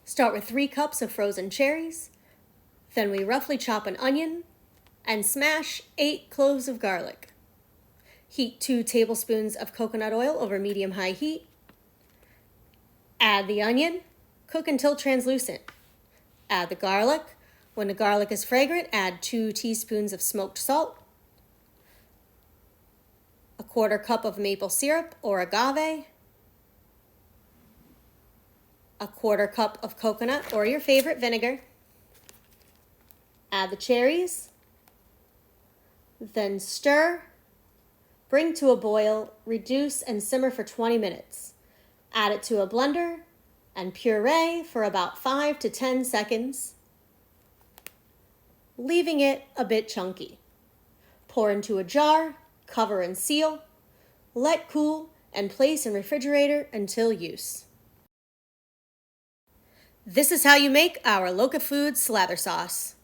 Start with 3 cups of frozen cherries. Then we roughly chop an onion and smash 8 cloves of garlic. Heat 2 tablespoons of coconut oil over medium-high heat. Add the onion. Cook until translucent. Add the garlic. When the garlic is fragrant, add 2 teaspoons of smoked salt, a 1/4 cup of maple syrup or agave, a 1/4 cup of coconut or your favorite vinegar. Add the cherries, then stir, bring to a boil, reduce and simmer for 20 minutes. Add it to a blender and puree for about 5 to 10 seconds, leaving it a bit chunky. Pour into a jar, cover and seal, let cool, and place in refrigerator until use. This is how you make our LOCA Foods slather sauce.